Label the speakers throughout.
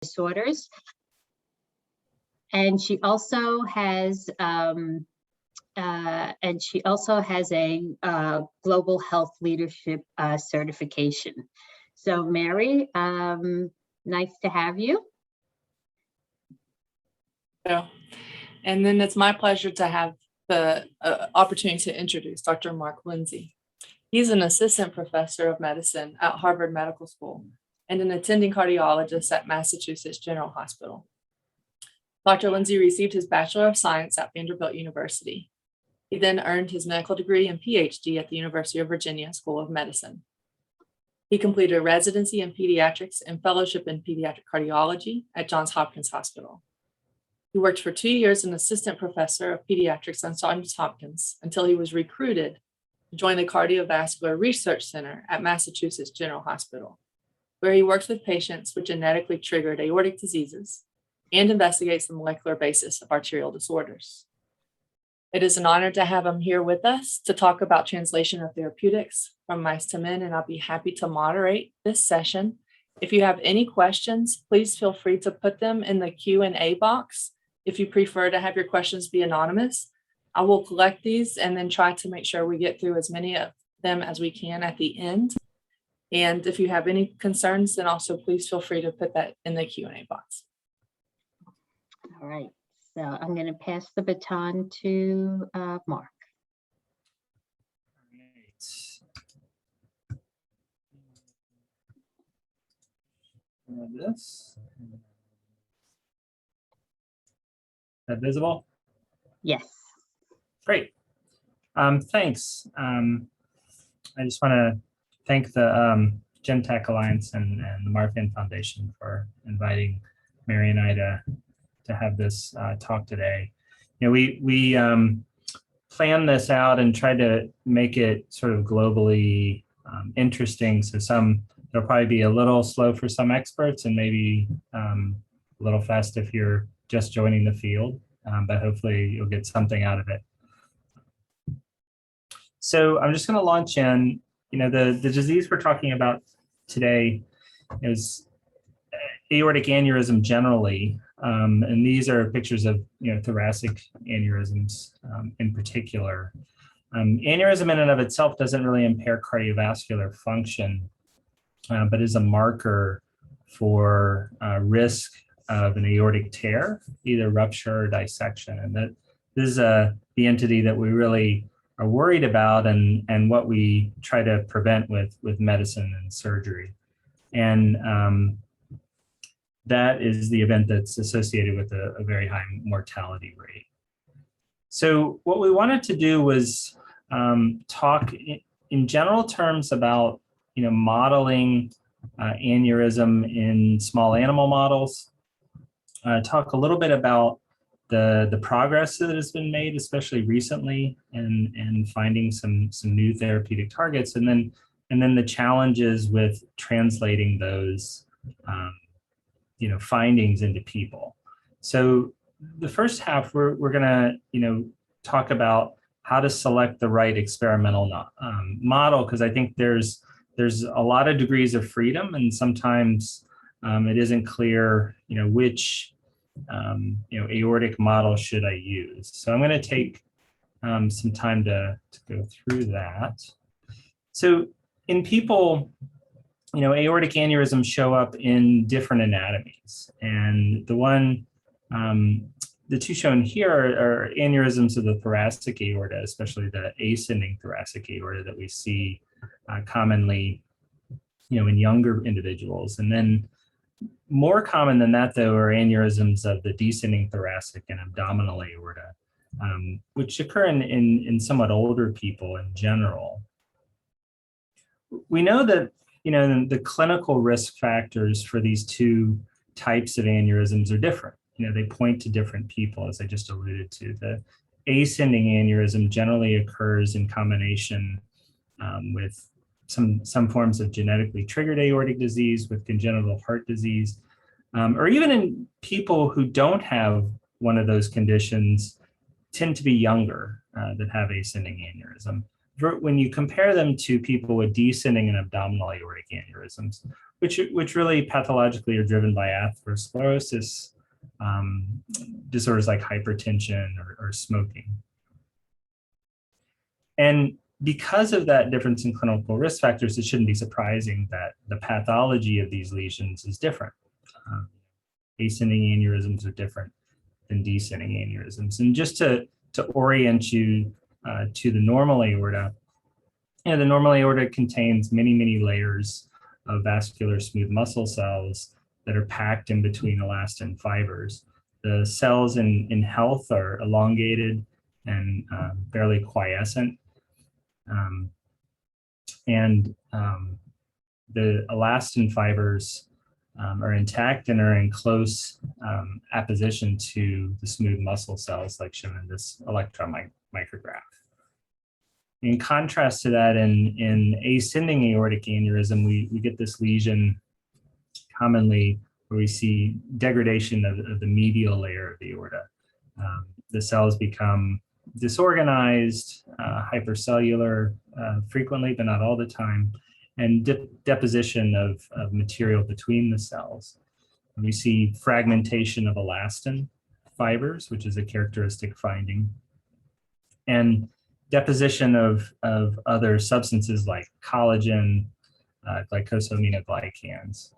Speaker 1: disorders. And she also has a global health leadership certification. So Mary, nice to have you.
Speaker 2: Yeah. And then it's my pleasure to have the opportunity to introduce Dr. Mark Lindsay. He's an assistant professor of medicine at Harvard Medical School and an attending cardiologist at Massachusetts General Hospital. Dr. Lindsay received his Bachelor of Science at Vanderbilt University. He then earned his medical degree and PhD at the University of Virginia School of Medicine. He completed a residency in pediatrics and fellowship in pediatric cardiology at Johns Hopkins Hospital. He worked for 2 years as an assistant professor of pediatrics at Johns Hopkins until he was recruited to join the Cardiovascular Research Center at Massachusetts General Hospital, where he works with patients with genetically triggered aortic diseases and investigates the molecular basis of arterial disorders. It is an honor to have him here with us to talk about translation of therapeutics from mice to men, and I'll be happy to moderate this session. If you have any questions, please feel free to put them in the Q&A box. If you prefer to have your questions be anonymous, I will collect these and then try to make sure we get through as many of them as we can at the end. And if you have any concerns, then also please feel free to put that in the Q&A box.
Speaker 1: All right, so I'm going to pass the baton to Mark.
Speaker 3: This. Is that visible?
Speaker 1: Yes.
Speaker 3: Great. Thanks. I just want to thank the GenTAC Alliance and the Marfan Foundation for inviting Mary and I to have this talk today. You know, we planned this out and tried to make it sort of globally interesting. So it'll probably be a little slow for some experts and maybe a little fast if you're just joining the field, but hopefully you'll get something out of it. So I'm just going to launch in. You know, the disease we're talking about today is aortic aneurysm generally, and these are pictures of thoracic aneurysms in particular. Aneurysm in and of itself doesn't really impair cardiovascular function, but is a marker for risk of an aortic tear, either rupture or dissection. And that this is the entity that we really are worried about and what we try to prevent with medicine and surgery. And that is the event that's associated with a very high mortality rate. So what we wanted to do was talk in general terms about modeling aneurysm in small animal models, talk a little bit about the progress that has been made, especially recently, and finding some new therapeutic targets, and then the challenges with translating those findings into people. So the first half, we're gonna talk about how to select the right experimental model, because I think there's a lot of degrees of freedom, and sometimes it isn't clear which aortic model should I use. So I'm going to take some time to go through that. So in people, aortic aneurysms show up in different anatomies, and the two shown here are aneurysms of the thoracic aorta, especially the ascending thoracic aorta that we see commonly, in younger individuals. And then more common than that, though, are aneurysms of the descending thoracic and abdominal aorta, which occur in somewhat older people in general. We know that the clinical risk factors for these two types of aneurysms are different. They point to different people, as I just alluded to. The ascending aneurysm generally occurs in combination with some forms of genetically triggered aortic disease, with congenital heart disease, or even in people who don't have one of those conditions, tend to be younger that have ascending aneurysm. When you compare them to people with descending and abdominal aortic aneurysms, which really pathologically are driven by atherosclerosis, disorders like hypertension or smoking. And because of that difference in clinical risk factors, it shouldn't be surprising that the pathology of these lesions is different. Ascending aneurysms are different than descending aneurysms. And just to orient you to the normal aorta, the normal aorta contains many, many layers of vascular smooth muscle cells that are packed in between elastin fibers. The cells in health are elongated and fairly quiescent. The elastin fibers are intact and are in close apposition to the smooth muscle cells, like shown in this electron micrograph. In contrast to that, in ascending aortic aneurysm, we get this lesion commonly where we see degradation of the medial layer of the aorta. The cells become disorganized, hypercellular frequently, but not all the time, and deposition of material between the cells. And we see fragmentation of elastin fibers, which is a characteristic finding, and deposition of other substances like collagen, glycosaminoglycans,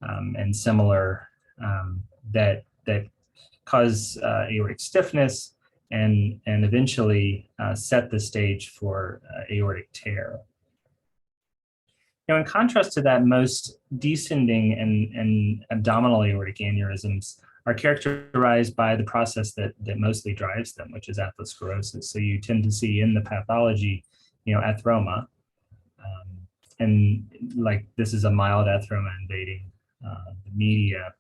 Speaker 3: and similar that cause aortic stiffness and eventually set the stage for aortic tear. In contrast to that, most descending and abdominal aortic aneurysms are characterized by the process that mostly drives them, which is atherosclerosis. So you tend to see in the pathology, atheroma, and like this is a mild atheroma invading the media,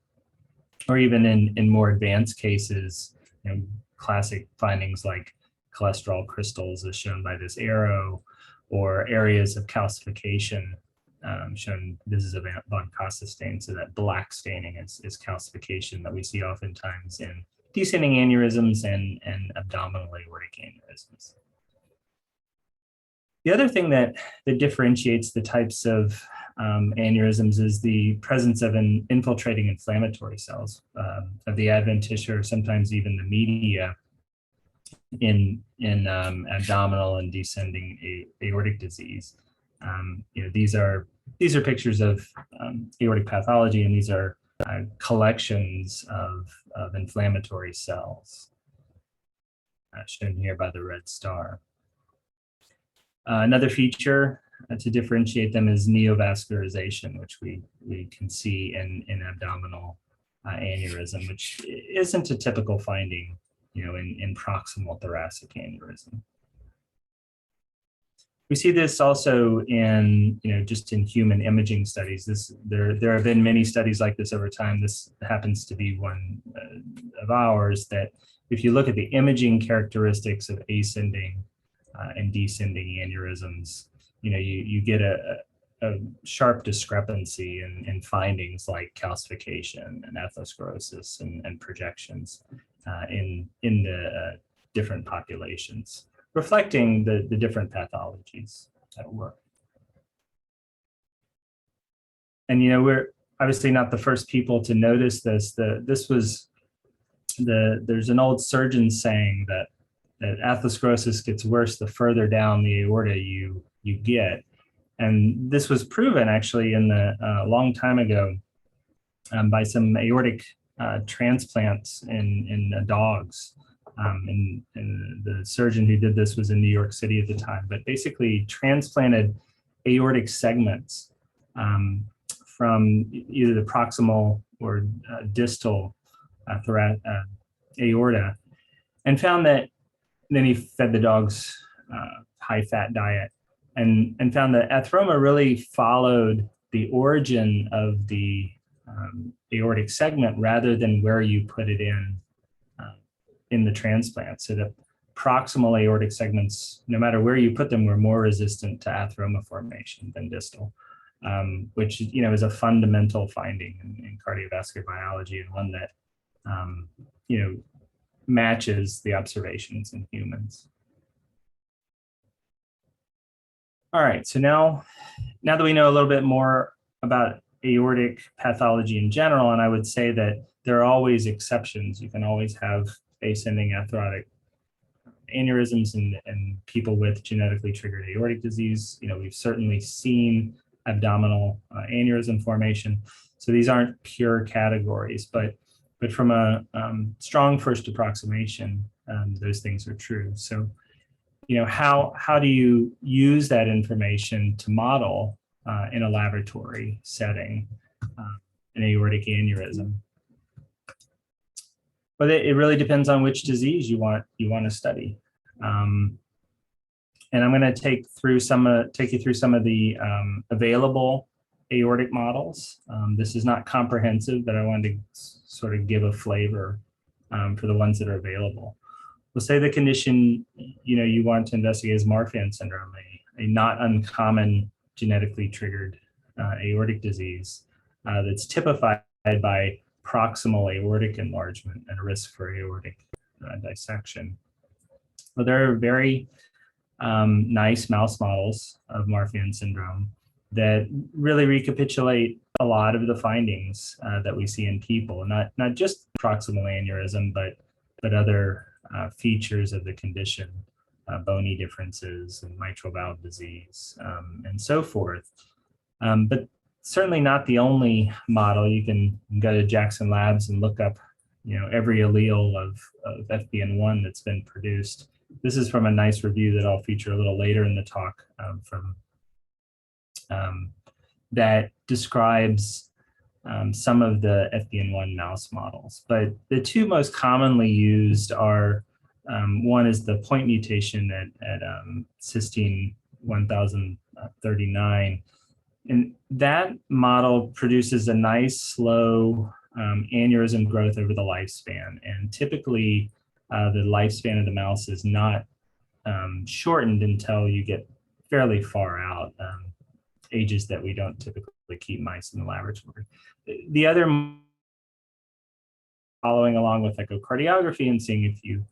Speaker 3: or even in more advanced cases, classic findings like cholesterol crystals as shown by this arrow, or areas of calcification shown. This is a von Costa stain, so that black staining is calcification that we see oftentimes in descending aneurysms and abdominal aortic aneurysms. The other thing that differentiates the types of aneurysms is the presence of an infiltrating inflammatory cells of the adventitia, or sometimes even the media, in abdominal and descending aortic disease. These are pictures of aortic pathology, and these are collections of inflammatory cells, shown here by the red star. Another feature to differentiate them is neovascularization, which we can see in abdominal aneurysm, which isn't a typical finding, in proximal thoracic aneurysm. We see this also in, just in human imaging studies. There have been many studies like this over time. This happens to be one of ours, that if you look at the imaging characteristics of ascending and descending aneurysms, you get a sharp discrepancy in findings like calcification and atherosclerosis and projections in the different populations, reflecting the different pathologies at work. And we're obviously not the first people to notice this. There's an old surgeon saying that atherosclerosis gets worse the further down the aorta you get. And this was proven actually in a long time ago by some aortic transplants in dogs. And the surgeon who did this was in New York City at the time, but basically transplanted aortic segments from either the proximal or distal aorta, and found that, then he fed the dogs high-fat diet, and found that atheroma really followed the origin of the aortic segment rather than where you put it in the transplant. So the proximal aortic segments, no matter where you put them, were more resistant to atheroma formation than distal, which is a fundamental finding in cardiovascular biology, and one that matches the observations in humans. All right, so now that we know a little bit more about aortic pathology in general, and I would say that there are always exceptions. You can always have ascending atherosclerotic aneurysms and people with genetically triggered aortic disease. We've certainly seen abdominal aneurysm formation. So these aren't pure categories, but from a strong first approximation, those things are true. So, how do you use that information to model in a laboratory setting an aortic aneurysm? But it really depends on which disease you want to study. And I'm going to take you through some of the available aortic models. This is not comprehensive, but I wanted to sort of give a flavor for the ones that are available. We'll say the condition you want to investigate is Marfan syndrome, a not uncommon genetically triggered aortic disease that's typified by proximal aortic enlargement and a risk for aortic dissection. Well, there are very nice mouse models of Marfan syndrome that really recapitulate a lot of the findings that we see in people, not just proximal aneurysm, but other features of the condition, bony differences and mitral valve disease, and so forth. But certainly not the only model. You can go to Jackson Labs and look up, every allele of FBN1 that's been produced. This is from a nice review that I'll feature a little later in the talk that describes some of the FBN1 mouse models. But the two most commonly used are, one is the point mutation at cysteine 1039. And that model produces a nice slow aneurysm growth over the lifespan. And typically the lifespan of the mouse is not shortened until you get fairly far out, ages that we don't typically keep mice in the laboratory. The other, following along with echocardiography and seeing if you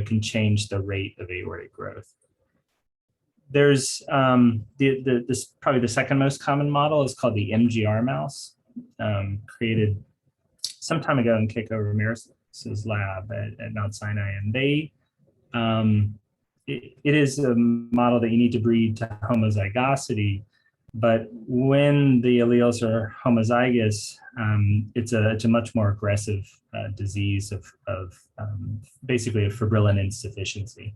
Speaker 3: can change the rate of aortic growth. There's this probably the second most common model is called the MGR mouse, created some time ago in Keiko Ramirez's lab at Mount Sinai, and they it is a model that you need to breed to homozygosity, but when the alleles are homozygous, it's a much more aggressive disease of basically a fibrillin insufficiency.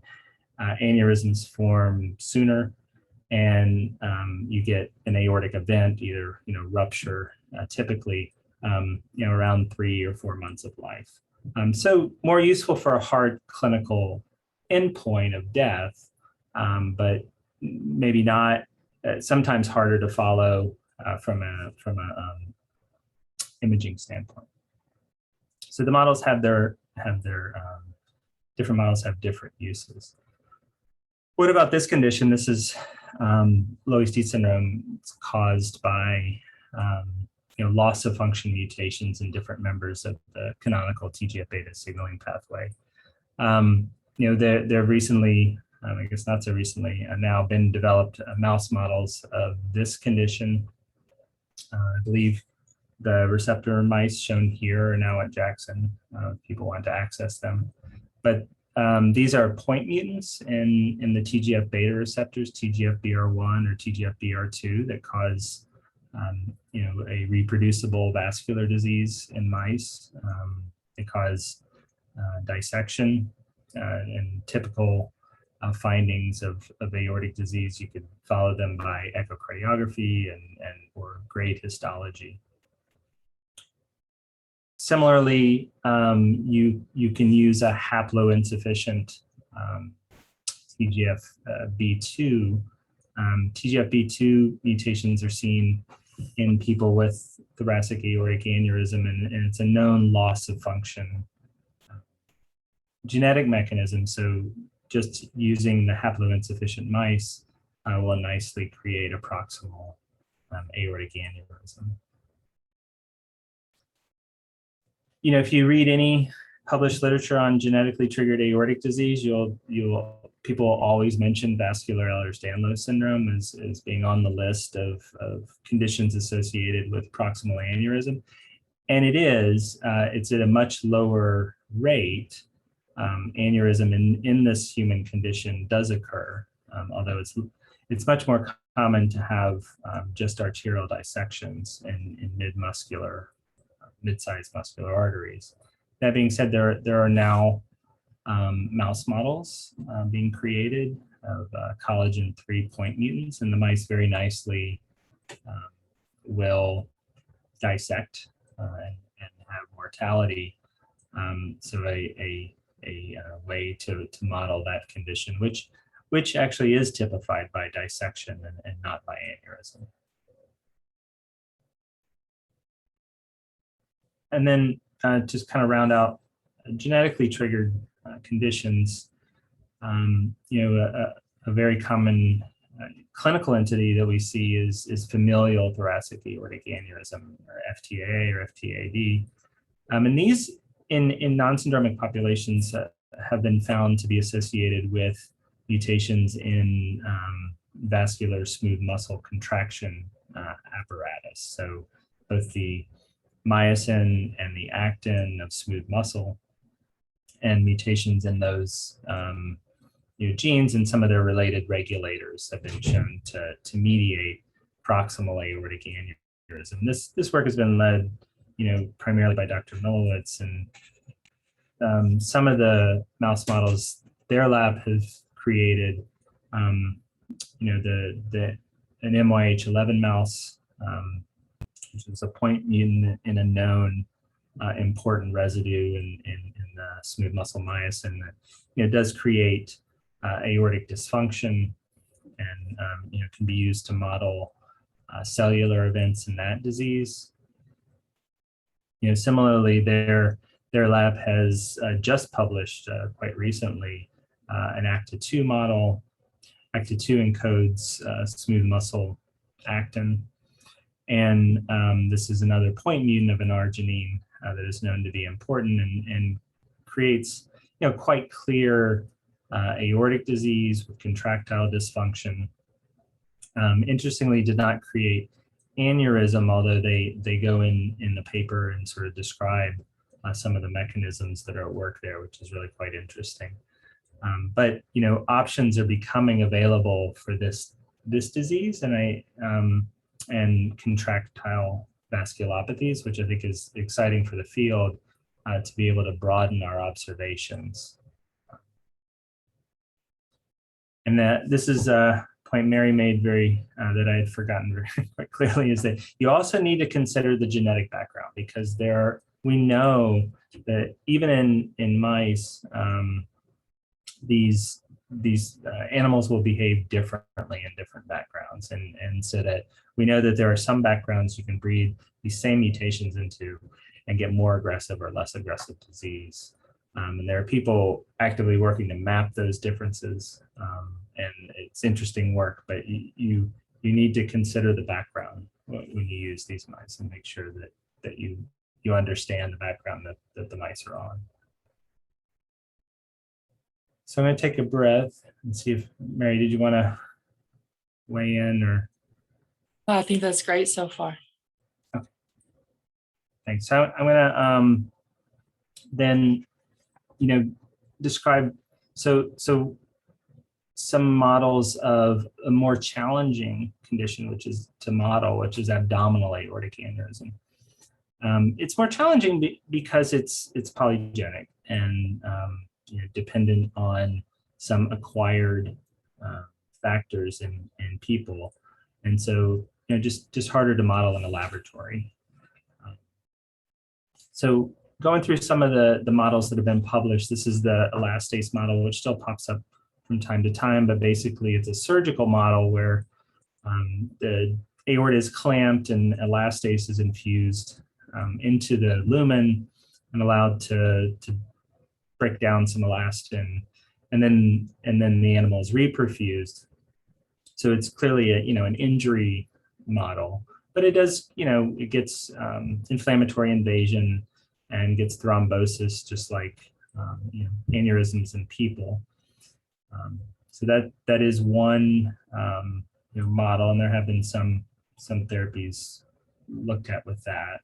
Speaker 3: Aneurysms form sooner, and you get an aortic event, either rupture, typically around 3 or 4 months of life. So more useful for a hard clinical endpoint of death, but maybe not. Sometimes harder to follow from a imaging standpoint. So the models have their different models have different uses. What about this condition? This is Loeys-Dietz syndrome. It's caused by loss of function mutations in different members of the canonical TGF-beta signaling pathway. There recently, I guess not so recently, now been developed mouse models of this condition. I believe the receptor mice shown here are now at Jackson. People want to access them, but these are point mutants in the TGF-beta receptors, TGF-BR1 or TGF-BR2, that cause a reproducible vascular disease in mice. They cause dissection, and typical findings of aortic disease. You could follow them by echocardiography or grade histology. Similarly, you can use a haploinsufficient TGF-B2. TGF-B2 mutations are seen in people with thoracic aortic aneurysm, and it's a known loss of function genetic mechanism. So just using the haploinsufficient mice will nicely create a proximal aortic aneurysm. If you read any published literature on genetically triggered aortic disease, people always mention vascular Ehlers-Danlos syndrome as being on the list of conditions associated with proximal aneurysm. And it is, it's at a much lower rate. Aneurysm in this human condition does occur, although it's much more common to have just arterial dissections in mid-sized muscular arteries. That being said, there are now mouse models being created of collagen 3 point mutants, and the mice very nicely will dissect and have mortality. So a way to model that condition, which actually is typified by dissection and not by aneurysm. And then just kind of round out genetically triggered conditions. A very common clinical entity that we see is familial thoracic aortic aneurysm, or FTA or FTAD. And these in non-syndromic populations have been found to be associated with mutations in vascular smooth muscle contraction apparatus. So both the myosin and the actin of smooth muscle, and mutations in those genes and some of their related regulators have been shown to mediate proximal aortic aneurysm. This work has been led, primarily by Dr. Milowitz, and some of the mouse models their lab has created, an MYH11 mouse, which is a point mutant in a known important residue in the smooth muscle myosin that does create aortic dysfunction, and can be used to model cellular events in that disease. Similarly, their lab has just published quite recently an ACTA2 model. ACTA2 encodes smooth muscle actin, and this is another point mutant of an arginine that is known to be important and creates quite clear aortic disease with contractile dysfunction. Interestingly, did not create aneurysm, although they go in the paper and sort of describe some of the mechanisms that are at work there, which is really quite interesting. But options are becoming available for this disease, and contractile vasculopathies, which I think is exciting for the field to be able to broaden our observations. And this is a point Mary made that I had forgotten very quite clearly, is that you also need to consider the genetic background, because we know that even in mice, these animals will behave differently in different backgrounds, and so that we know that there are some backgrounds you can breed these same mutations into and get more aggressive or less aggressive disease. And there are people actively working to map those differences, and it's interesting work, but you need to consider the background when you use these mice, and make sure that you understand the background that the mice are on. So I'm going to take a breath and see if, Mary, did you want to weigh in or?
Speaker 2: I think that's great so far.
Speaker 3: Okay. Thanks. So I'm going to then, describe, so some models of a more challenging condition, which is to model, which is abdominal aortic aneurysm. It's more challenging because it's polygenic and dependent on some acquired factors in people, and so just harder to model in a laboratory. So going through some of the models that have been published, this is the elastase model, which still pops up from time to time, but basically it's a surgical model where the aorta is clamped and elastase is infused into the lumen and allowed to break down some elastin, and then the animal is reperfused. So it's clearly an injury model, but it does, it gets inflammatory invasion, and gets thrombosis, just like aneurysms in people. So that is one model, and there have been some therapies looked at with that.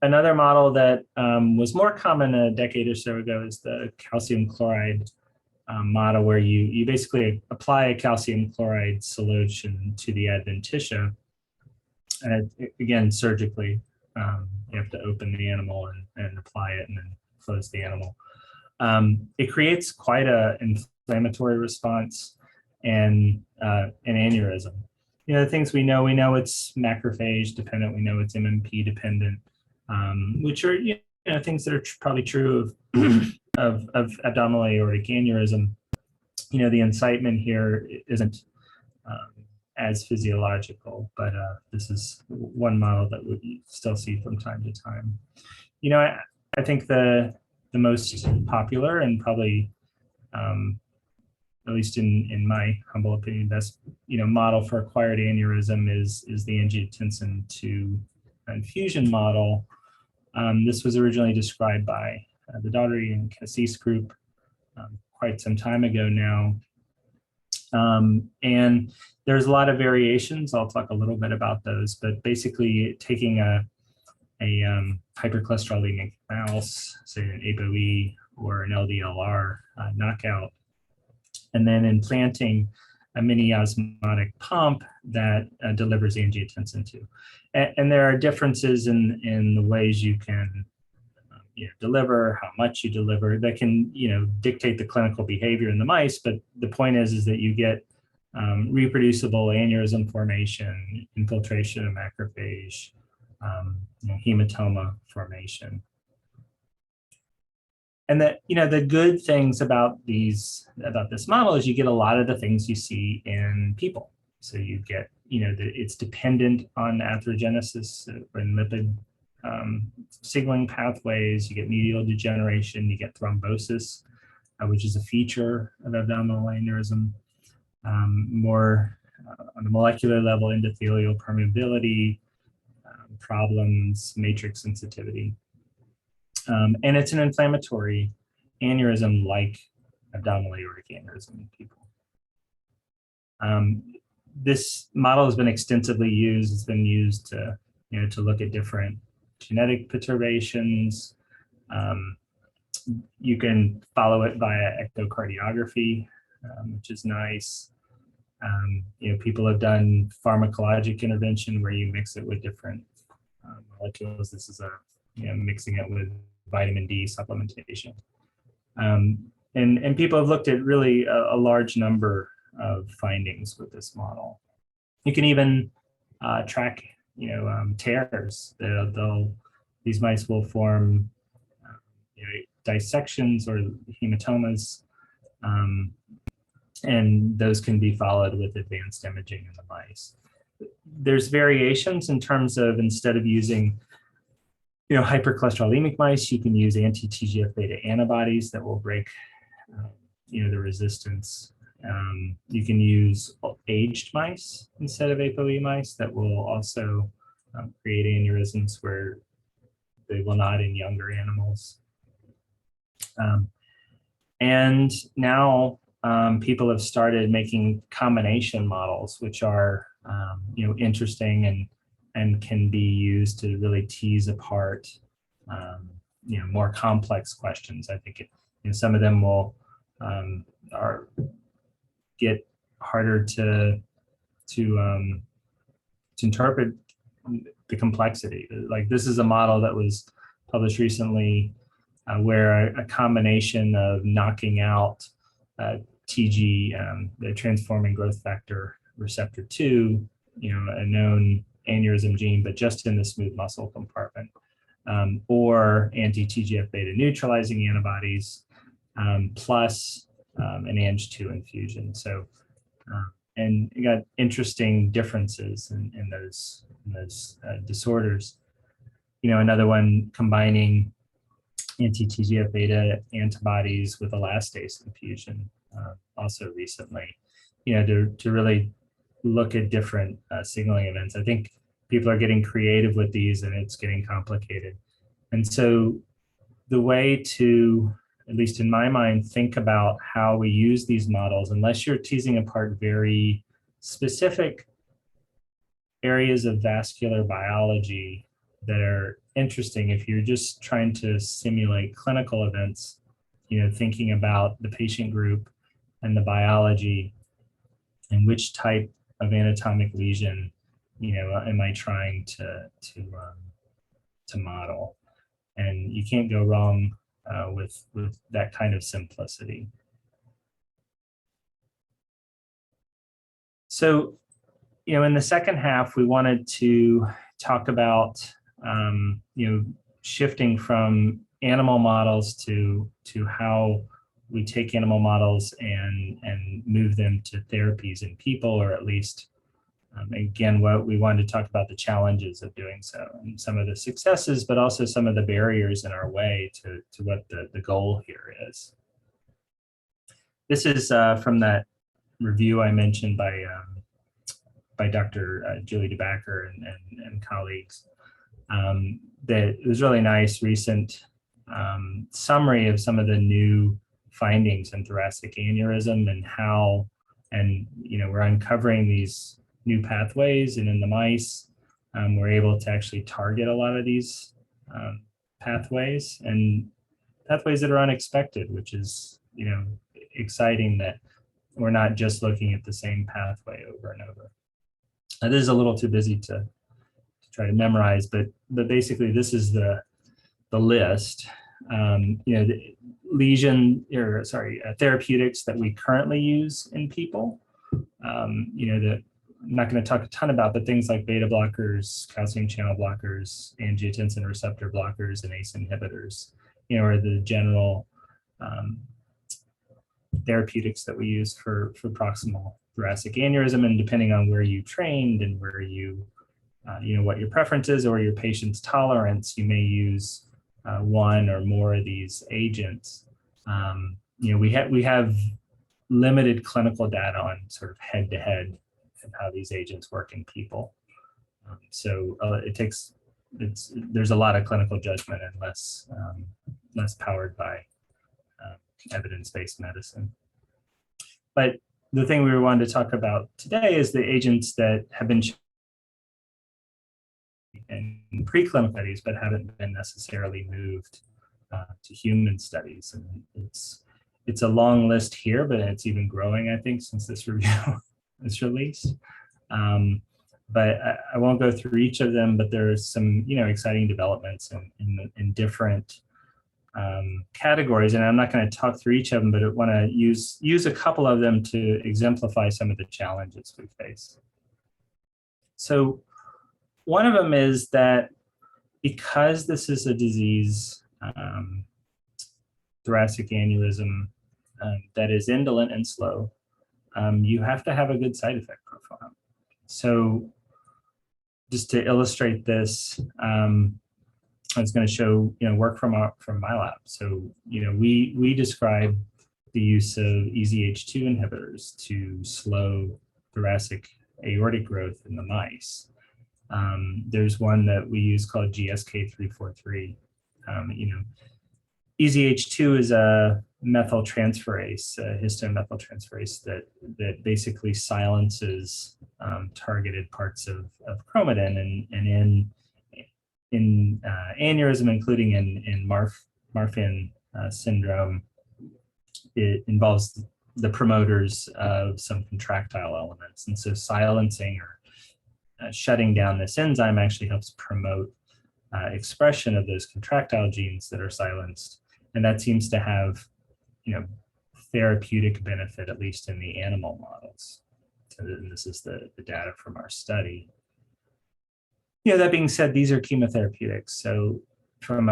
Speaker 3: Another model that was more common a decade or so ago is the calcium chloride model, where you basically apply a calcium chloride solution to the adventitia, and again, surgically. You have to open the animal and apply it and then close the animal. It creates quite an inflammatory response and an aneurysm. The things we know it's macrophage dependent, we know it's MMP dependent, which are things that are probably true of abdominal aortic aneurysm. The incitement here isn't as physiological, but this is one model that we still see from time to time. I think the most popular and probably, at least in my humble opinion, best model for acquired aneurysm is the angiotensin II infusion model. This was originally described by the Daugherty and Cassis group quite some time ago now. And there's a lot of variations. I'll talk a little bit about those, but basically taking a hypercholesterolemic mouse, say an ApoE or an LDLR knockout, and then implanting a mini osmotic pump that delivers angiotensin II. And there are differences in the ways you can deliver, how much you deliver, that can dictate the clinical behavior in the mice. But the point is that you get reproducible aneurysm formation, infiltration of macrophage, hematoma formation. And that the good things about this model is you get a lot of the things you see in people. So you get it's dependent on atherogenesis and lipid signaling pathways. You get medial degeneration. You get thrombosis, which is a feature of abdominal aneurysm. More on a molecular level, endothelial permeability problems, matrix sensitivity. And it's an inflammatory aneurysm like abdominal aortic aneurysm in people. This model has been extensively used. It's been used to look at different genetic perturbations. You can follow it via echocardiography, which is nice. People have done pharmacologic intervention where you mix it with different molecules. This is mixing it with vitamin D supplementation. And people have looked at really a large number of findings with this model. You can even track, tears. These mice will form dissections or hematomas, and those can be followed with advanced imaging in the mice. There's variations in terms of, instead of using hypercholesterolemic mice, you can use anti-TGF-beta antibodies that will break the resistance. You can use aged mice instead of ApoE mice that will also create aneurysms where they will not in younger animals. And now people have started making combination models, which are interesting and can be used to really tease apart more complex questions. I think some of them will get harder to interpret the complexity. Like, this is a model that was published recently where a combination of knocking out TG, the transforming growth factor receptor 2, a known aneurysm gene, but just in the smooth muscle compartment, or anti-TGF-beta neutralizing antibodies, plus an Ang2 infusion. So, and you got interesting differences in those disorders. Another one combining anti-TGF-beta antibodies with elastase infusion, also recently, to really look at different signaling events. I think people are getting creative with these, and it's getting complicated. And so the way to, at least in my mind, think about how we use these models, unless you're teasing apart very specific areas of vascular biology that are interesting, if you're just trying to simulate clinical events, thinking about the patient group and the biology and which type of anatomic lesion, am I trying to model? And you can't go wrong with that kind of simplicity. So, in the second half, we wanted to talk about, shifting from animal models to how we take animal models and move them to therapies in people, or at least, again, what we wanted to talk about the challenges of doing so, and some of the successes, but also some of the barriers in our way to what the goal here is. This is from that review I mentioned by Dr. Julie DeBacker and colleagues. That it was really nice recent summary of some of the new findings in thoracic aneurysm and how, we're uncovering these new pathways, and in the mice, we're able to actually target a lot of these pathways that are unexpected, which is, exciting that we're not just looking at the same pathway over and over. This is a little too busy to try to memorize, but basically this is the list. The therapeutics that we currently use in people. That I'm not going to talk a ton about, but things like beta blockers, calcium channel blockers, angiotensin receptor blockers, and ACE inhibitors, are the general therapeutics that we use for proximal thoracic aneurysm. And depending on where you trained and where you, what your preference is or your patient's tolerance, you may use one or more of these agents. We have limited clinical data on sort of head-to-head and how these agents work in people. There's a lot of clinical judgment and less powered by evidence-based medicine. But the thing we wanted to talk about today is the agents that have been in preclinical studies but haven't been necessarily moved to human studies. And it's a long list here, but it's even growing, I think, since this review is released. But I won't go through each of them, but there's some exciting developments in different categories, and I'm not going to talk through each of them, but I want to use a couple of them to exemplify some of the challenges we face. So one of them is that because this is a disease, thoracic aneurysm, that is indolent and slow, you have to have a good side effect profile. So just to illustrate this, I was going to show work from my lab. So we describe the use of EZH2 inhibitors to slow thoracic aortic growth in the mice. There's one that we use called GSK343. EZH2 is a methyltransferase, a histone methyltransferase that basically silences targeted parts of chromatin, and in aneurysm, including in Marfan syndrome, it involves the promoters of some contractile elements. And so silencing or shutting down this enzyme actually helps promote expression of those contractile genes that are silenced. And that seems to have, therapeutic benefit, at least in the animal models. So this is the data from our study. That being said, these are chemotherapeutics. So from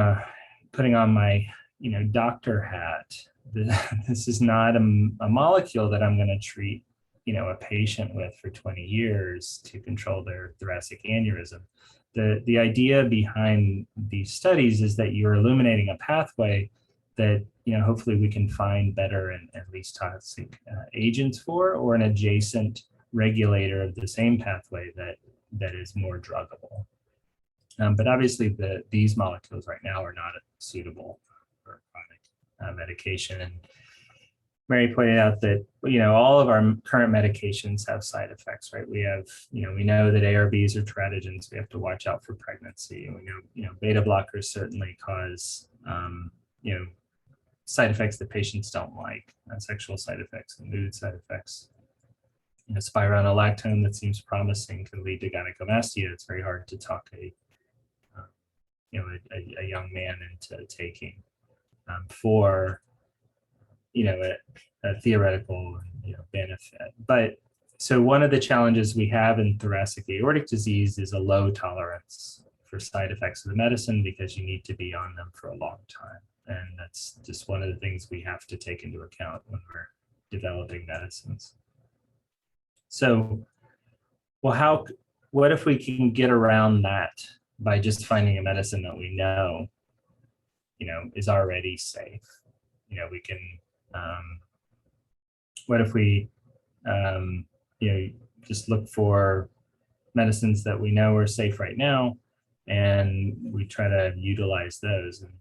Speaker 3: putting on my, doctor hat, this is not a molecule that I'm going to treat, a patient with for 20 years to control their thoracic aneurysm. The idea behind these studies is that you're illuminating a pathway that, hopefully we can find better and least toxic agents for, or an adjacent regulator of the same pathway that that is more druggable. But obviously these molecules right now are not suitable for chronic medication. And Mary pointed out that, all of our current medications have side effects, right? We have, we know that ARBs are teratogens. We have to watch out for pregnancy. And we know, beta blockers certainly cause, side effects that patients don't like, sexual side effects and mood side effects. Spironolactone that seems promising can lead to gynecomastia. It's very hard to talk a young man into taking for a theoretical benefit. But so one of the challenges we have in thoracic aortic disease is a low tolerance for side effects of the medicine, because you need to be on them for a long time. And that's just one of the things we have to take into account when we're developing medicines. So, well, what if we can get around that by just finding a medicine that we know, is already safe? We can, what if we, just look for medicines that we know are safe right now, and we try to utilize those. And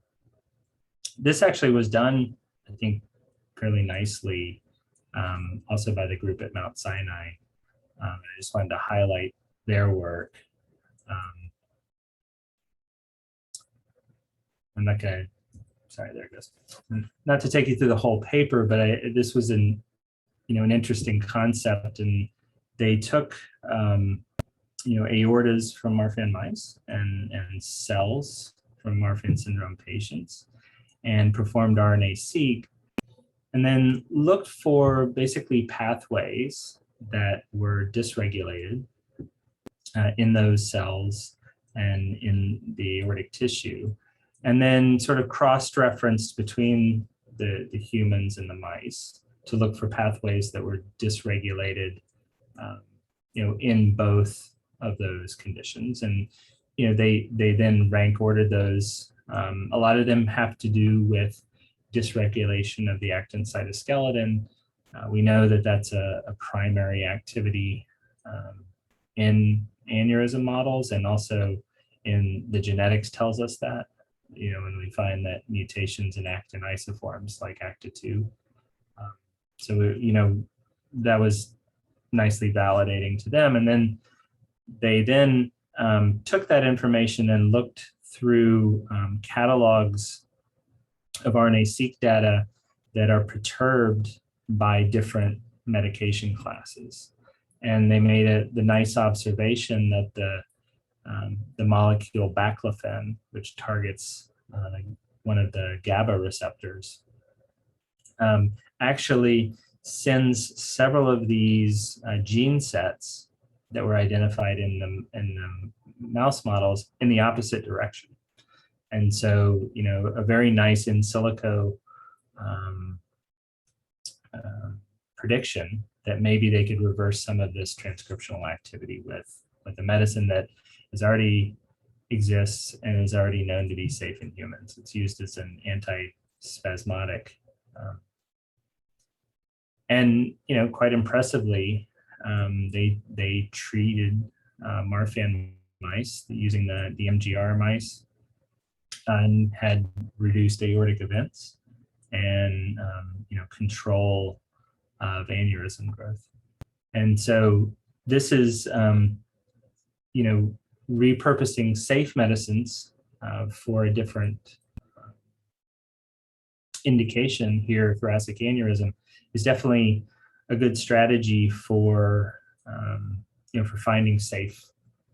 Speaker 3: this actually was done, I think, fairly nicely, also by the group at Mount Sinai. I just wanted to highlight their work. I'm not going to, sorry, there it goes. Not to take you through the whole paper, but this was an interesting concept. And they took, aortas from Marfan mice and cells from Marfan syndrome patients, and performed RNA-seq, and then looked for basically pathways that were dysregulated in those cells and in the aortic tissue, and then sort of cross-referenced between the humans and the mice to look for pathways that were dysregulated, in both of those conditions. And they then rank ordered those. A lot of them have to do with dysregulation of the actin cytoskeleton. We know that that's a primary activity in aneurysm models, and also in the genetics tells us that, when we find that mutations in actin isoforms like ACTA2. So, that was nicely validating to them. And then they took that information and looked through catalogs of RNA-seq data that are perturbed by different medication classes. And they made the nice observation that the molecule baclofen, which targets one of the GABA receptors, actually sends several of these gene sets that were identified in the mouse models in the opposite direction. And so, a very nice in silico prediction that maybe they could reverse some of this transcriptional activity with a medicine that already exists and is already known to be safe in humans. It's used as an antispasmodic. And, quite impressively, they treated Marfan mice using the MGR mice, and had reduced aortic events and control of aneurysm growth. And so this is repurposing safe medicines for a different indication here. Thoracic aneurysm is definitely a good strategy for for finding safe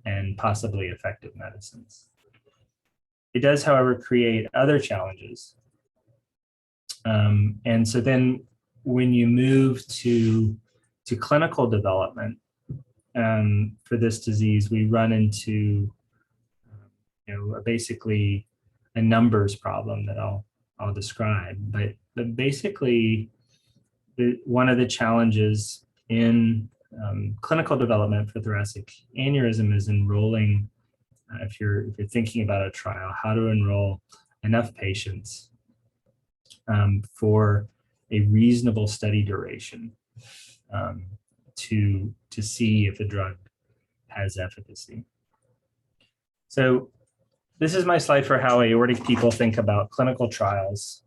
Speaker 3: and possibly effective medicines. It does, however, create other challenges. And so then when you move to clinical development for this disease, we run into basically a numbers problem that I'll describe. But basically, one of the challenges in clinical development for thoracic aneurysm is enrolling. If you're thinking about a trial, how to enroll enough patients for a reasonable study duration to see if a drug has efficacy. So this is my slide for how aortic people think about clinical trials.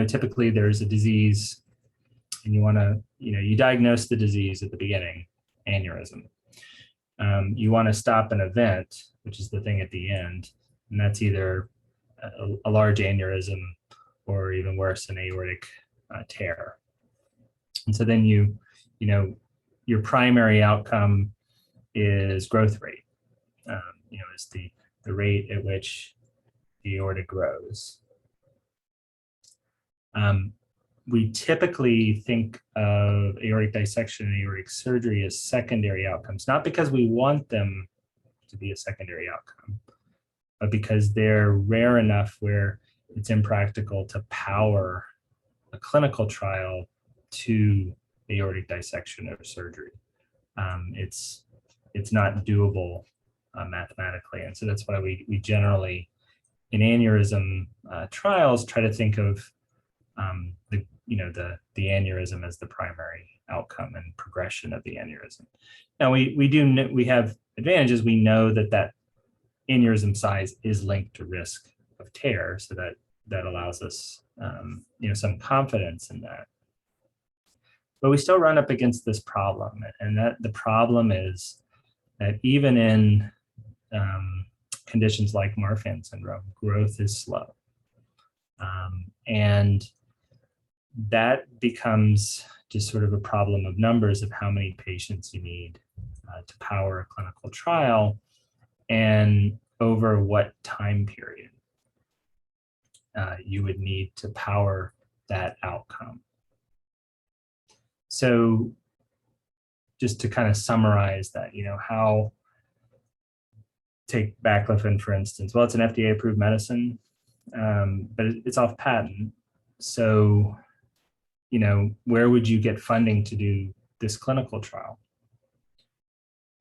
Speaker 3: Typically there's a disease and you want to, you diagnose the disease at the beginning, aneurysm. You want to stop an event, which is the thing at the end, and that's either a large aneurysm or even worse, an aortic tear. And so then your primary outcome is growth rate, is the rate at which the aorta grows. We typically think of aortic dissection and aortic surgery as secondary outcomes, not because we want them to be a secondary outcome, but because they're rare enough where it's impractical to power a clinical trial to aortic dissection or surgery. It's not doable mathematically, and so that's why we generally, in aneurysm trials, try to think of the aneurysm as the primary outcome and progression of the aneurysm. Now we have advantages. We know that aneurysm size is linked to risk of tear, so that allows us some confidence in that. But we still run up against this problem, and that the problem is that even in conditions like Marfan syndrome, growth is slow, and that becomes just sort of a problem of numbers of how many patients you need to power a clinical trial and over what time period you would need to power that outcome. So just to kind of summarize that, take baclofen, for instance. Well, it's an FDA approved medicine, but it's off patent. So, where would you get funding to do this clinical trial?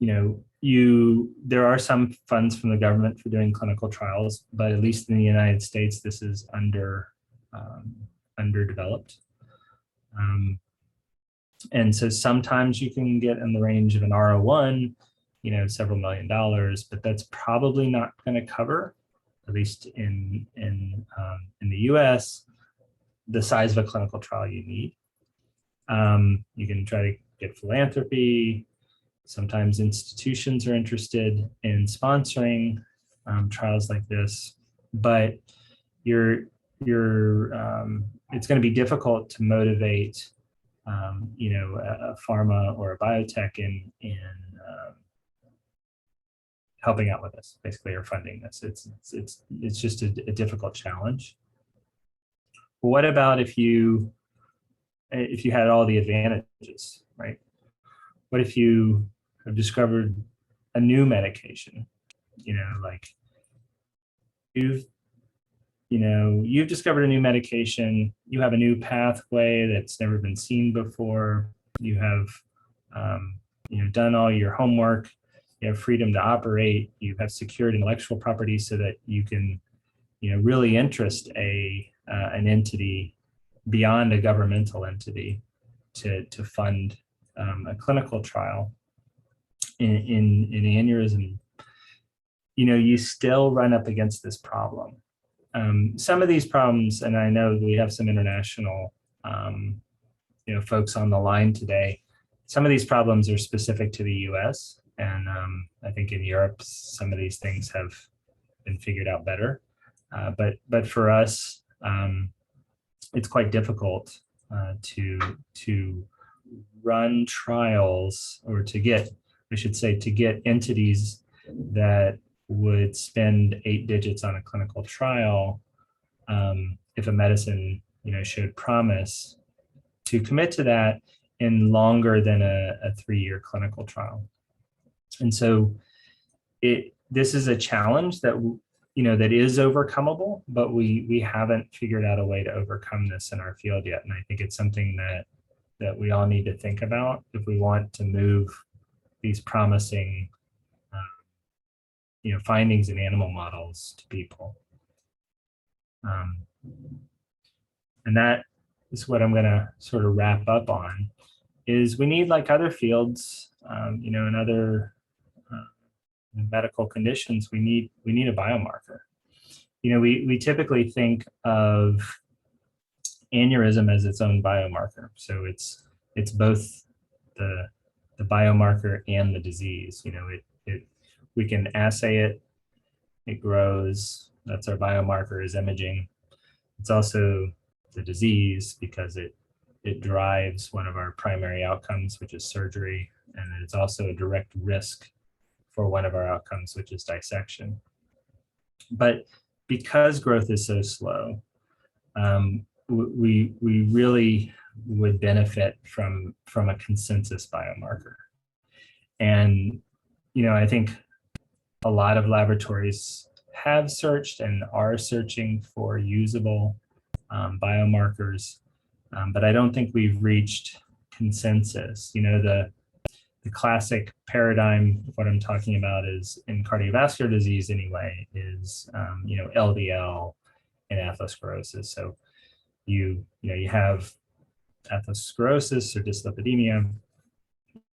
Speaker 3: There are some funds from the government for doing clinical trials, but at least in the United States, this is underdeveloped. And so sometimes you can get in the range of an R01, several $1 million, but that's probably not going to cover, at least in the US, the size of a clinical trial you need. You can try to get philanthropy. Sometimes institutions are interested in sponsoring trials like this, but it's going to be difficult to motivate a pharma or a biotech in helping out with this, basically, or funding this. It's just a difficult challenge. But what about if you had all the advantages, right? What if you have discovered a new medication? Like you've discovered a new medication, you have a new pathway that's never been seen before, you have done all your homework, you have freedom to operate, you have secured intellectual property so that you can really interest an entity beyond a governmental entity to fund a clinical trial in aneurysm. You still run up against this problem. Some of these problems, and I know we have some international folks on the line today, some of these problems are specific to the US, and I think in Europe some of these things have been figured out better, but for us it's quite difficult to run trials, or to get entities that would spend 8 digits on a clinical trial if a medicine showed promise, to commit to that in longer than a 3-year clinical trial. And so this is a challenge that that is overcomable, but we haven't figured out a way to overcome this in our field yet. And I think it's something that we all need to think about if we want to move these promising findings in animal models to people. And that is what I'm going to sort of wrap up on, is we need, like other fields, in other medical conditions, we need a biomarker. We typically think of aneurysm as its own biomarker. So it's both the biomarker and the disease. We can assay it, it grows, that's our biomarker is imaging. It's also the disease because it drives one of our primary outcomes, which is surgery, and it's also a direct risk for one of our outcomes, which is dissection. But because growth is so slow, we really would benefit from a consensus biomarker. And I think a lot of laboratories have searched and are searching for usable biomarkers, but I don't think we've reached consensus. The classic paradigm, what I'm talking about is in cardiovascular disease anyway, is LDL and atherosclerosis. So you have atherosclerosis or dyslipidemia.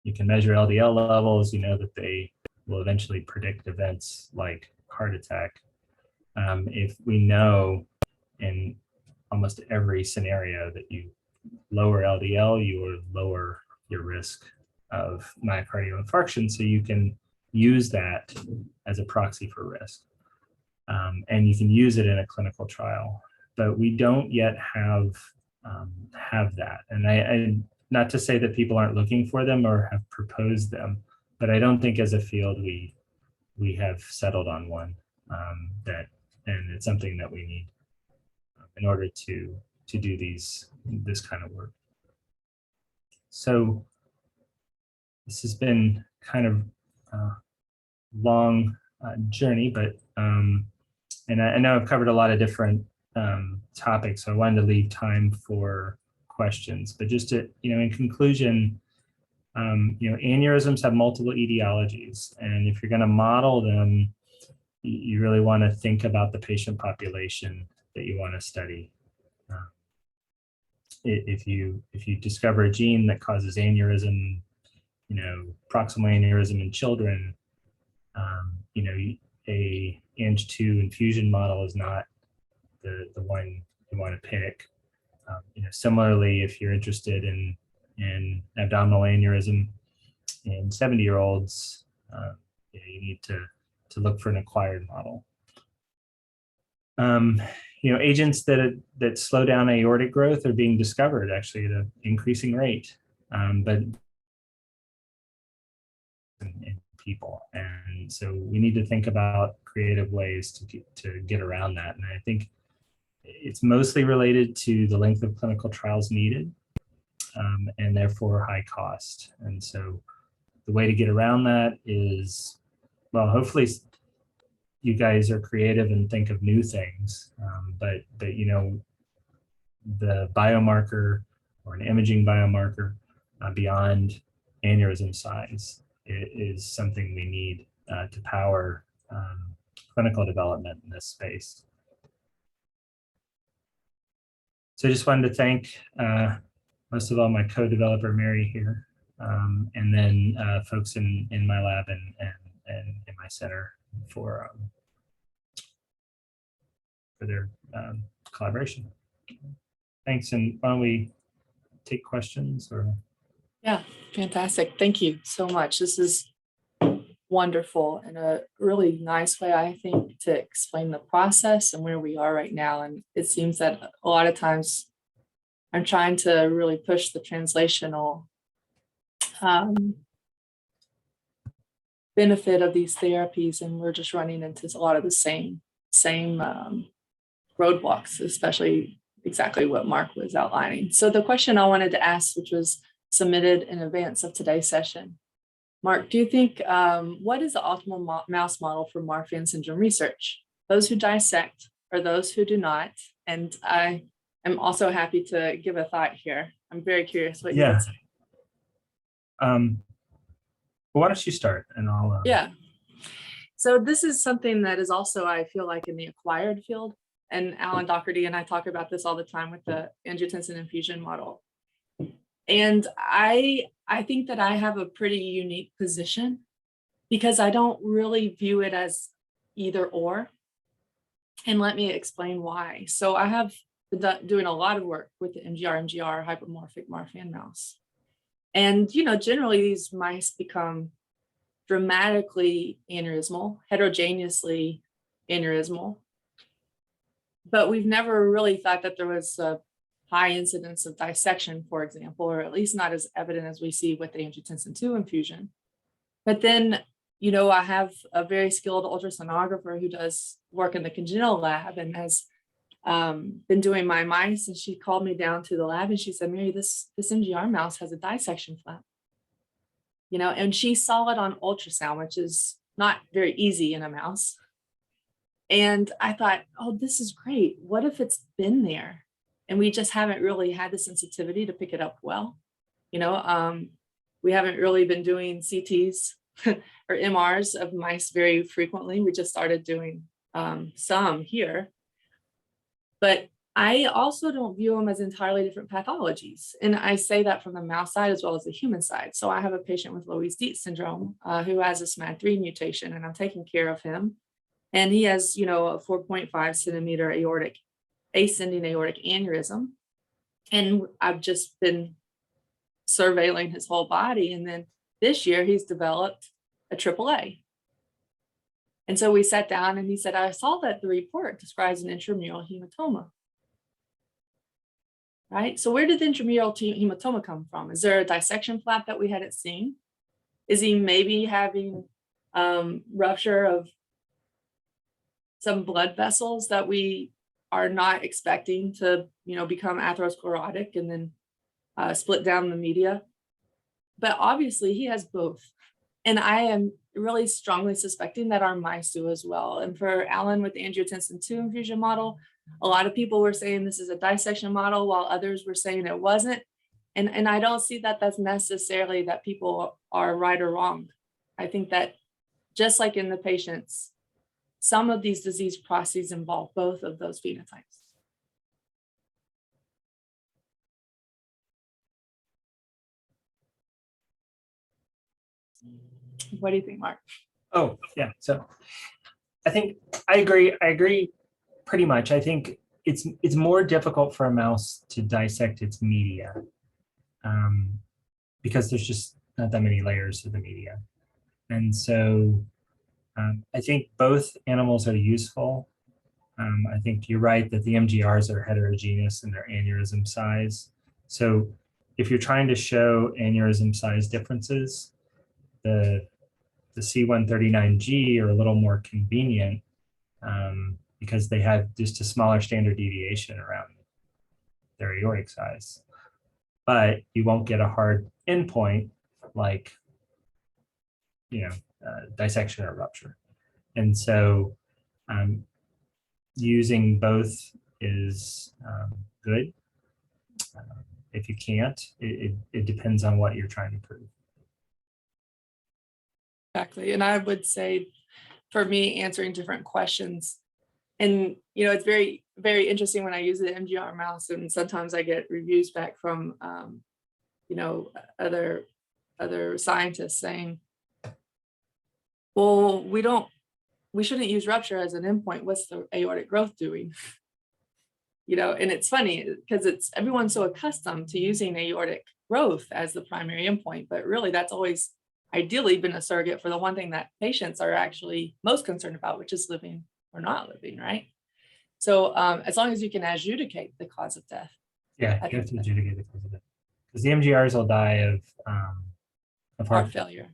Speaker 3: You can measure LDL levels. You know that they will eventually predict events like heart attack. If we know in almost every scenario that you lower LDL, you will lower your risk of myocardial infarction. So you can use that as a proxy for risk. And you can use it in a clinical trial, but we don't yet have that. And I not to say that people aren't looking for them or have proposed them, but I don't think as a field we have settled on one and it's something that we need in order to do this kind of work. So this has been kind of a long journey, but and I know I've covered a lot of different topics, so I wanted to leave time for questions. But just to, in conclusion, aneurysms have multiple etiologies, and if you're going to model them, you really want to think about the patient population that you want to study. If you discover a gene that causes aneurysm, proximal aneurysm in children, a Ang2 infusion model is not the one you want to pick. Similarly, if you're interested in abdominal aneurysm in 70-year-olds, you need to look for an acquired model. Agents that slow down aortic growth are being discovered actually at an increasing rate, but in people, and so we need to think about creative ways to get around that. And I think it's mostly related to the length of clinical trials needed, and therefore high cost. And so the way to get around that is, well, hopefully you guys are creative and think of new things, but the biomarker or an imaging biomarker beyond aneurysm size is something we need to power clinical development in this space. So I just wanted to thank most of all my co-developer Mary here, and then folks in my lab and in my center for their collaboration. Thanks, and why don't we take questions? Or
Speaker 2: Yeah, fantastic. Thank you so much. This is wonderful and a really nice way, I think, to explain the process and where we are right now. And it seems that a lot of times I'm trying to really push the translational benefit of these therapies, and we're just running into a lot of the same roadblocks, especially exactly what Mark was outlining. So the question I wanted to ask, which was submitted in advance of today's session, Mark, do you think, what is the optimal mouse model for Marfan syndrome research? Those who dissect or those who do not? And I am also happy to give a thought here. I'm very curious what you would say.
Speaker 3: Well, why don't you start and I'll...
Speaker 2: Yeah. So this is something that is also, I feel like, in the acquired field. And Alan Doherty and I talk about this all the time with the angiotensin infusion model. And I think that I have a pretty unique position because I don't really view it as either or. And let me explain why. So I have been doing a lot of work with the MGR hypomorphic Marfan mouse. And, generally these mice become dramatically aneurysmal, heterogeneously aneurysmal. But we've never really thought that there was a high incidence of dissection, for example, or at least not as evident as we see with the angiotensin II infusion. But then, I have a very skilled ultrasonographer who does work in the congenital lab and has been doing my mice. And she called me down to the lab and she said, Mary, this MGR mouse has a dissection flap. And she saw it on ultrasound, which is not very easy in a mouse. And I thought, oh, this is great. What if it's been there? And we just haven't really had the sensitivity to pick it up well. We haven't really been doing CTs or MRs of mice very frequently. We just started doing some here. But I also don't view them as entirely different pathologies. And I say that from the mouse side as well as the human side. So I have a patient with Loeys-Dietz syndrome who has a SMAD3 mutation, and I'm taking care of him. And he has, a 4.5 centimeter ascending aortic aneurysm. And I've just been surveilling his whole body. And then this year he's developed a AAA. And so we sat down and he said, I saw that the report describes an intramural hematoma. Right? So where did the intramural hematoma come from? Is there a dissection flap that we hadn't seen? Is he maybe having rupture of some blood vessels that we are not expecting to, become atherosclerotic and then split down the media? But obviously he has both. And I am really strongly suspecting that our mice do as well. And for Alan with the angiotensin II infusion model, a lot of people were saying this is a dissection model, while others were saying it wasn't. And I don't see that that's necessarily that people are right or wrong. I think that just like in the patients, some of these disease processes involve both of those phenotypes. What do you think, Mark?
Speaker 3: Oh, yeah. So I think I agree pretty much. I think it's more difficult for a mouse to dissect its media because there's just not that many layers to the media. And so I think both animals are useful. I think you're right that the MGRs are heterogeneous in their aneurysm size. So if you're trying to show aneurysm size differences, the C139G are a little more convenient because they have just a smaller standard deviation around their aortic size. But you won't get a hard endpoint like, dissection or rupture. And so using both is good. If you can't, it depends on what you're trying to prove.
Speaker 2: Exactly. And I would say for me, answering different questions, and it's very, very interesting when I use the MGR mouse, and sometimes I get reviews back from other scientists saying, well, we shouldn't use rupture as an endpoint. What's the aortic growth doing? And it's funny because everyone's so accustomed to using aortic growth as the primary endpoint, but really that's always ideally been a surrogate for the one thing that patients are actually most concerned about, which is living or not living, right? So as long as you can adjudicate the cause of death.
Speaker 3: Yeah, you have to adjudicate the cause of death. Because the MGRs will die of
Speaker 2: heart failure.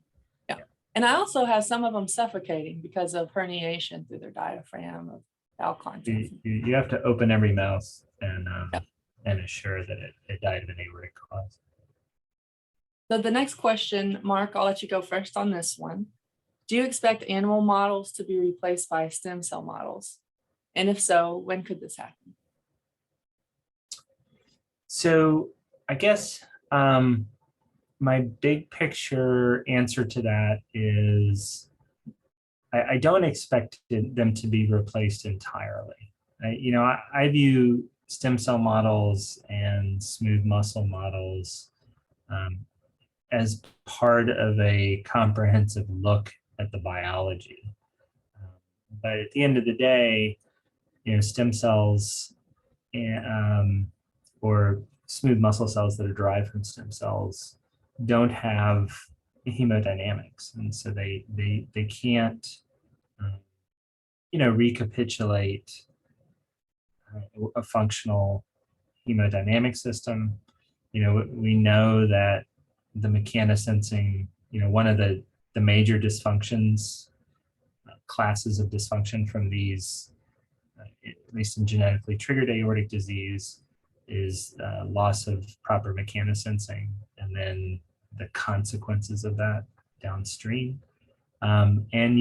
Speaker 2: Yeah. And I also have some of them suffocating because of herniation through their diaphragm of bowel contents.
Speaker 3: You have to open every mouse and assure that it died of an aortic cause.
Speaker 2: So the next question, Mark, I'll let you go first on this one. Do you expect animal models to be replaced by stem cell models? And if so, when could this happen?
Speaker 3: So I guess my big picture answer to that is I don't expect them to be replaced entirely. I view stem cell models and smooth muscle models as part of a comprehensive look at the biology. But at the end of the day, stem cells or smooth muscle cells that are derived from stem cells don't have hemodynamics, and so they can't recapitulate a functional hemodynamic system. We know that the mechanosensing, one of the major dysfunctions, classes of dysfunction from these, at least in genetically triggered aortic disease, is loss of proper mechanosensing, and then the consequences of that downstream. And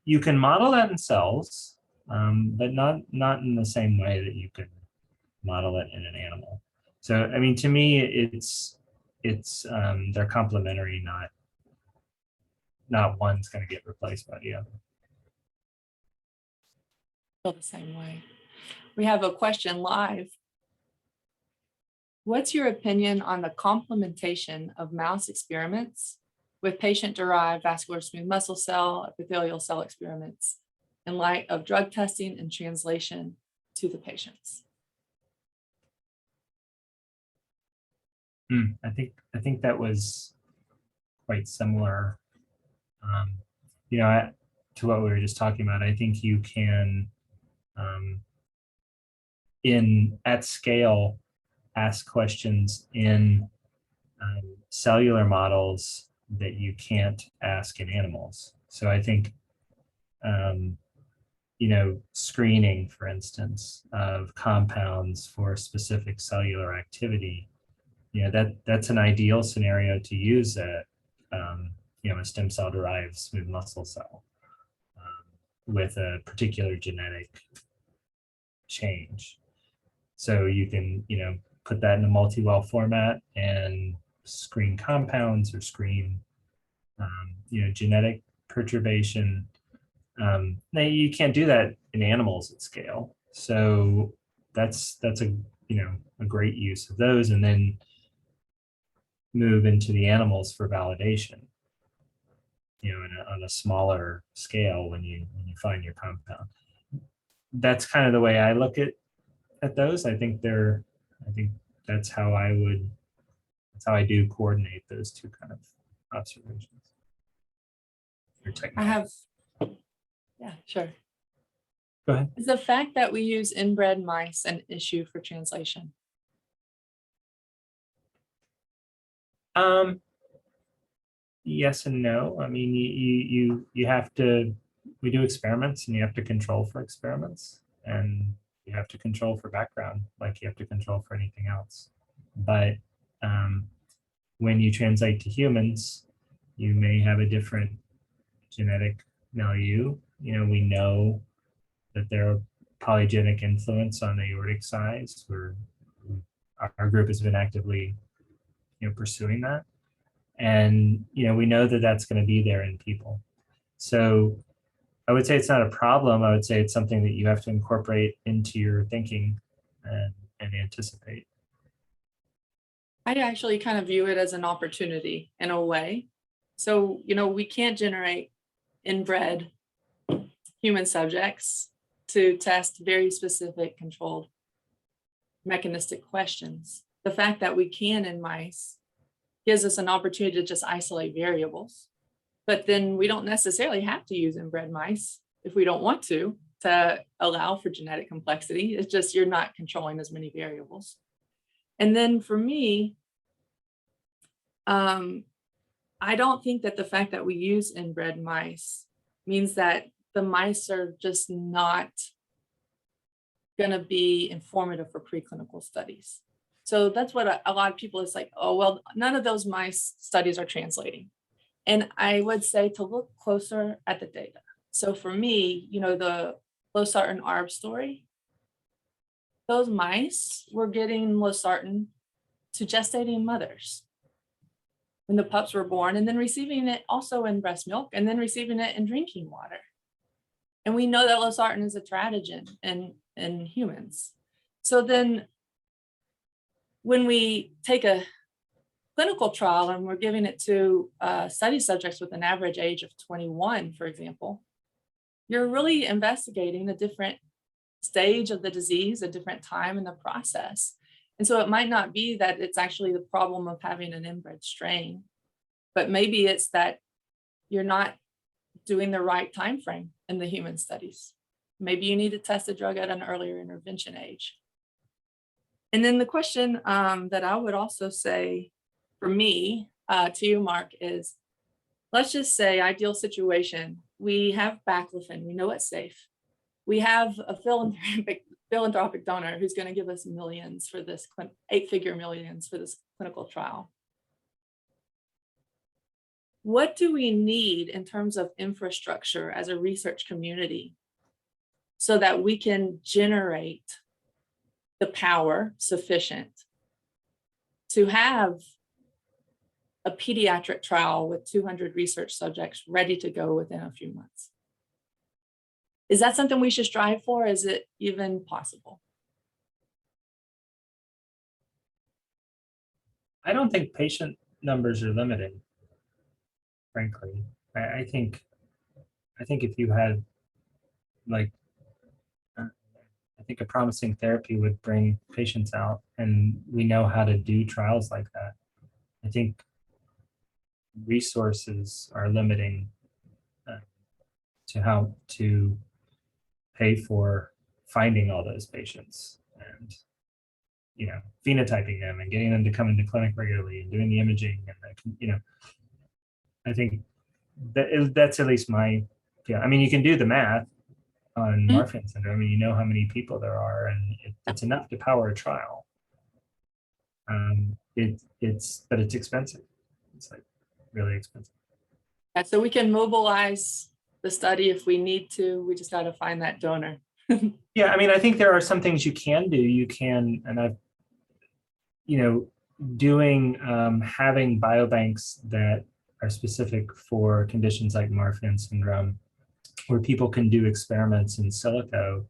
Speaker 3: you can model that in cells, but not in the same way that you can model it in an animal. So, I mean, to me, it's they're complementary, not one's going to get replaced by the other.
Speaker 2: Feel the same way. We have a question live. What's your opinion on the complementation of mouse experiments with patient-derived vascular smooth muscle cell, epithelial cell experiments in light of drug testing and translation to the patients?
Speaker 3: I think that was quite similar, to what we were just talking about. I think you can, at scale, ask questions in cellular models that you can't ask in animals. So I think, screening, for instance, of compounds for specific cellular activity, that's an ideal scenario to use a stem cell derived smooth muscle cell with a particular genetic change. So you can, put that in a multi-well format and screen compounds or screen, genetic perturbation. Now you can't do that in animals at scale. So that's a great use of those, and then move into the animals for validation, on a smaller scale when you find your compound. That's kind of the way I look at those. I think that's how I do coordinate those two kind of observations.
Speaker 2: I have, yeah, sure.
Speaker 3: Go ahead.
Speaker 2: Is the fact that we use inbred mice an issue for translation?
Speaker 3: Yes and no. I mean, you have to, we do experiments, and you have to control for experiments, and you have to control for background, like you have to control for anything else. But when you translate to humans, you may have a different genetic milieu. We know that there are polygenic influence on aortic size, where our group has been actively pursuing that. And, we know that that's going to be there in people. So I would say it's not a problem. I would say it's something that you have to incorporate into your thinking and anticipate.
Speaker 2: I actually kind of view it as an opportunity in a way. So, we can't generate inbred human subjects to test very specific controlled mechanistic questions. The fact that we can in mice gives us an opportunity to just isolate variables, but then we don't necessarily have to use inbred mice if we don't want to allow for genetic complexity. It's just you're not controlling as many variables. And then for me, I don't think that the fact that we use inbred mice means that the mice are just not going to be informative for preclinical studies. So that's what a lot of people is like, oh, well, none of those mice studies are translating. And I would say to look closer at the data. So for me, the losartan ARB story, those mice were getting losartan to gestating mothers when the pups were born, and then receiving it also in breast milk, and then receiving it in drinking water. And we know that losartan is a teratogen in humans. So then when we take a clinical trial and we're giving it to study subjects with an average age of 21, for example, you're really investigating a different stage of the disease, a different time in the process. And so it might not be that it's actually the problem of having an inbred strain, but maybe it's that you're not doing the right time frame in the human studies. Maybe you need to test a drug at an earlier intervention age. And then the question that I would also say for me to you, Mark, is let's just say ideal situation. We have baclofen, we know it's safe. We have a philanthropic donor who's going to give us millions for this, 8-figure millions for this clinical trial. What do we need in terms of infrastructure as a research community so that we can generate the power sufficient to have a pediatric trial with 200 research subjects ready to go within a few months? Is that something we should strive for? Is it even possible?
Speaker 3: I don't think patient numbers are limited, frankly. I think if you had, like, I think a promising therapy would bring patients out, and we know how to do trials like that. I think resources are limiting to how to pay for finding all those patients and, you know, phenotyping them and getting them to come into clinic regularly and doing the imaging and, you know, I think that's at least my, yeah. I mean, you can do the math on Marfan syndrome, and you know how many people there are, and it's enough to power a trial. But it's expensive. It's like really expensive.
Speaker 2: Yeah, so we can mobilize the study if we need to. We just got to find that donor.
Speaker 3: Yeah, I mean, I think there are some things you can do. You can, and I've, you know, doing having biobanks that are specific for conditions like Marfan syndrome, where people can do experiments in silico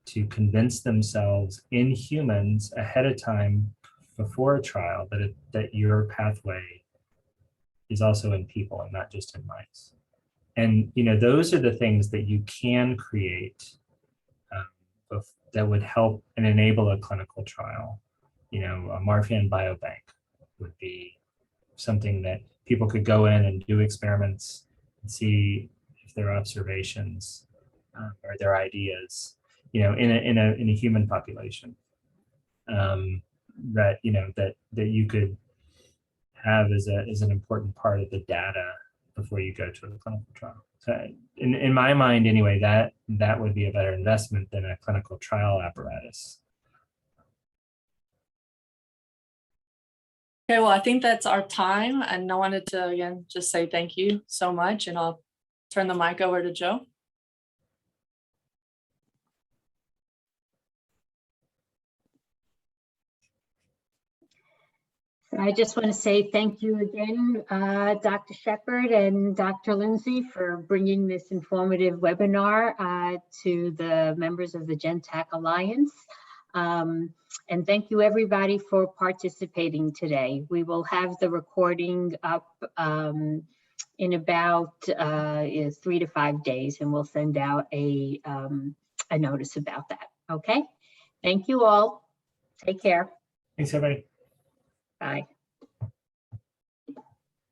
Speaker 3: to convince themselves in humans ahead of time before a trial that your pathway is also in people and not just in mice. And, you know, those are the things that you can create that would help and enable a clinical trial. You know, a Marfan biobank would be something that people could go in and do experiments and see if their observations or their ideas, you know, in a human population, that, you know, that you could have as an important part of the data before you go to a clinical trial. So in my mind, anyway, that would be a better investment than a clinical trial apparatus.
Speaker 2: Okay, well, I think that's our time. And I wanted to, again, just say thank you so much. And I'll turn the mic over to Joe.
Speaker 1: I just want to say thank you again, Dr. Sheppard and Dr. Lindsay, for bringing this informative webinar to the members of the GenTAC Alliance. And thank you everybody for participating today. We will have the recording up in about 3 to 5 days, and we'll send out a notice about that. Okay, thank you all. Take care.
Speaker 3: Thanks, everybody.
Speaker 1: Bye.